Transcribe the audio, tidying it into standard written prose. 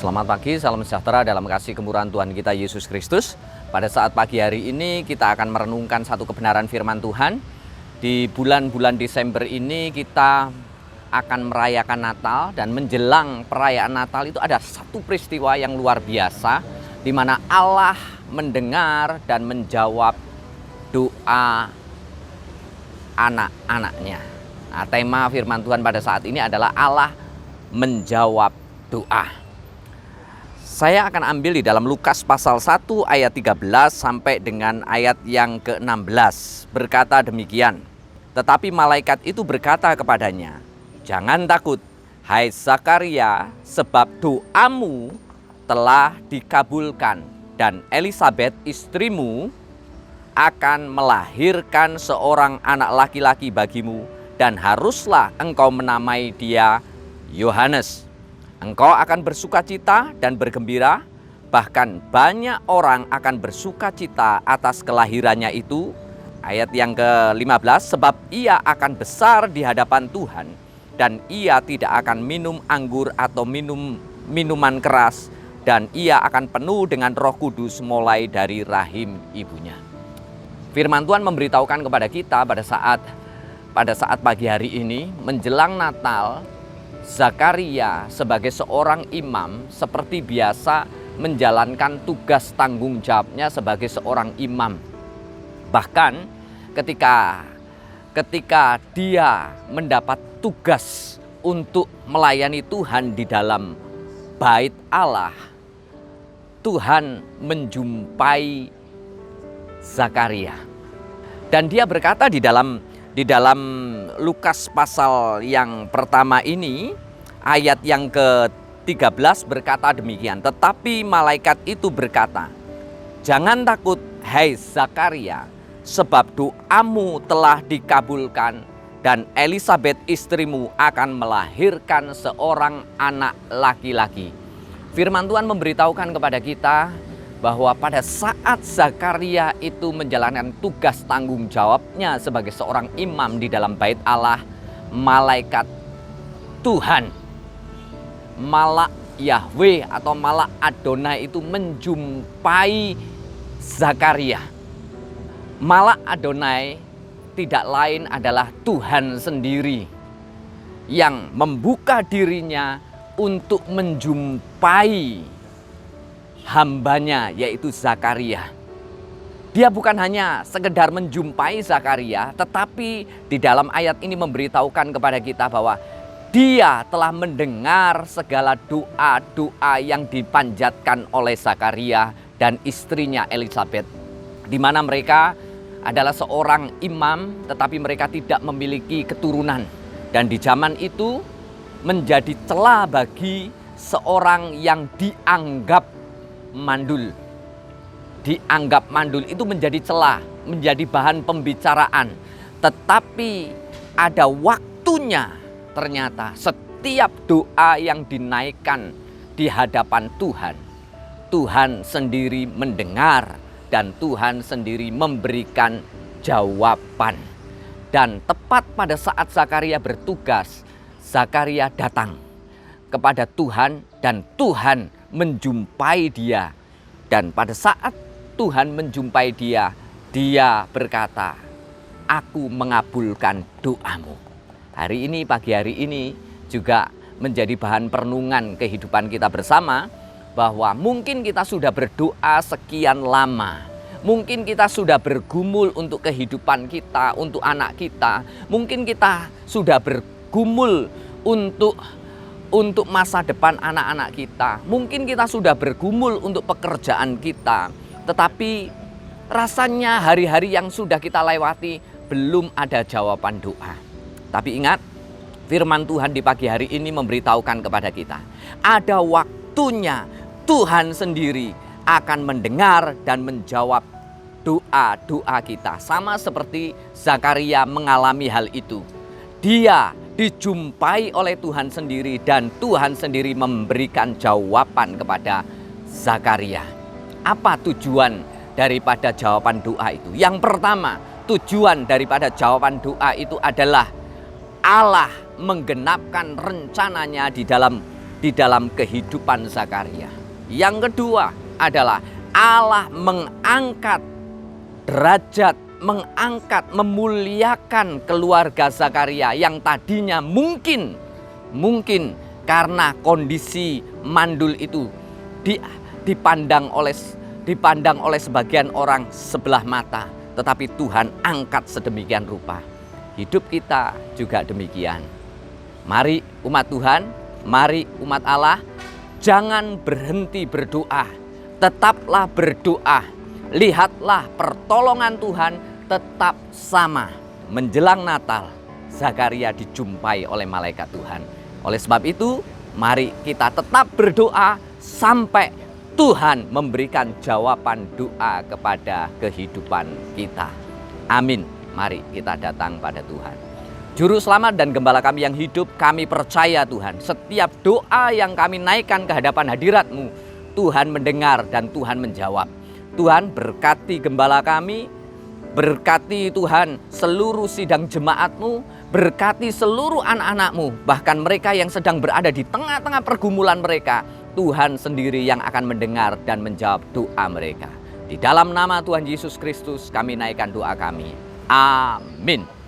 Selamat pagi, salam sejahtera dalam kasih kemurahan Tuhan kita Yesus Kristus. Pada saat pagi hari ini kita akan merenungkan satu kebenaran firman Tuhan. Di bulan-bulan Desember ini kita akan merayakan Natal, dan menjelang perayaan Natal itu ada satu peristiwa yang luar biasa di mana Allah mendengar dan menjawab doa anak-anaknya. Nah, tema firman Tuhan pada saat ini adalah Allah menjawab doa. Saya akan ambil di dalam Lukas pasal 1 ayat 13 sampai dengan ayat yang ke-16. Berkata demikian, tetapi malaikat itu berkata kepadanya, jangan takut, hai Zakaria, sebab doamu telah dikabulkan, dan Elisabet istrimu akan melahirkan seorang anak laki-laki bagimu, dan haruslah engkau menamai dia Yohanes. Engkau akan bersukacita dan bergembira, bahkan banyak orang akan bersukacita atas kelahirannya itu. Ayat yang ke-15, sebab ia akan besar di hadapan Tuhan, dan ia tidak akan minum anggur atau minuman keras, dan ia akan penuh dengan Roh Kudus mulai dari rahim ibunya. Firman Tuhan memberitahukan kepada kita pada saat pagi hari ini menjelang Natal, Zakaria sebagai seorang imam seperti biasa menjalankan tugas tanggung jawabnya sebagai seorang imam. Bahkan ketika dia mendapat tugas untuk melayani Tuhan di dalam bait Allah, Tuhan menjumpai Zakaria. Dan dia berkata di dalam Lukas pasal yang pertama ini, ayat yang ke-13 berkata demikian. Tetapi malaikat itu berkata, jangan takut hai Zakaria, sebab doamu telah dikabulkan, dan Elisabet istrimu akan melahirkan seorang anak laki-laki. Firman Tuhan memberitahukan kepada kita bahwa pada saat Zakaria itu menjalankan tugas tanggung jawabnya sebagai seorang imam di dalam bait Allah, malaikat Tuhan, malak Yahweh atau malak Adonai itu menjumpai Zakaria. Malak Adonai tidak lain adalah Tuhan sendiri yang membuka dirinya untuk menjumpai hambanya, yaitu Zakaria. Dia bukan hanya sekedar menjumpai Zakaria, tetapi di dalam ayat ini memberitahukan kepada kita bahwa dia telah mendengar segala doa-doa yang dipanjatkan oleh Zakaria dan istrinya Elisabet, di mana mereka adalah seorang imam tetapi mereka tidak memiliki keturunan. Dan di zaman itu menjadi celah bagi seorang yang dianggap mandul. Dianggap mandul itu menjadi celah, menjadi bahan pembicaraan. Tetapi ada waktunya, ternyata setiap doa yang dinaikkan di hadapan Tuhan, Tuhan sendiri mendengar dan Tuhan sendiri memberikan jawaban. Dan tepat pada saat Zakaria bertugas, Zakaria datang kepada Tuhan dan Tuhan menjumpai dia. Dan pada saat Tuhan menjumpai dia, dia berkata, aku mengabulkan doamu. Hari ini, pagi hari ini juga menjadi bahan perenungan kehidupan kita bersama, bahwa mungkin kita sudah berdoa sekian lama, mungkin kita sudah bergumul untuk kehidupan kita, untuk anak kita, mungkin kita sudah bergumul untuk masa depan anak-anak kita. Mungkin kita sudah bergumul untuk pekerjaan kita. Tetapi rasanya hari-hari yang sudah kita lewati belum ada jawaban doa. Tapi ingat, firman Tuhan di pagi hari ini memberitahukan kepada kita, ada waktunya Tuhan sendiri akan mendengar dan menjawab doa-doa kita. Sama seperti Zakaria mengalami hal itu. Dia dijumpai oleh Tuhan sendiri dan Tuhan sendiri memberikan jawaban kepada Zakaria. Apa tujuan daripada jawaban doa itu? Yang pertama, tujuan daripada jawaban doa itu adalah Allah menggenapkan rencananya di dalam di dalam kehidupan Zakaria. Yang kedua adalah Allah mengangkat derajat, mengangkat, memuliakan keluarga Zakaria yang tadinya mungkin karena kondisi mandul itu dipandang oleh sebagian orang sebelah mata, tetapi Tuhan angkat sedemikian rupa. Hidup kita juga demikian. Mari umat Tuhan, mari umat Allah, jangan berhenti berdoa. Tetaplah berdoa. Lihatlah pertolongan Tuhan tetap sama. Menjelang Natal, Zakaria dijumpai oleh malaikat Tuhan. Oleh sebab itu, mari kita tetap berdoa sampai Tuhan memberikan jawaban doa kepada kehidupan kita. Amin. Mari kita datang pada Tuhan. Juru selamat dan gembala kami yang hidup, kami percaya Tuhan, setiap doa yang kami naikkan ke hadapan hadirat-Mu, Tuhan mendengar dan Tuhan menjawab. Tuhan berkati gembala kami, berkati Tuhan seluruh sidang jemaat-Mu, berkati seluruh anak-anak-Mu, bahkan mereka yang sedang berada di tengah-tengah pergumulan mereka. Tuhan sendiri yang akan mendengar dan menjawab doa mereka. Di dalam nama Tuhan Yesus Kristus kami naikkan doa kami. Amin.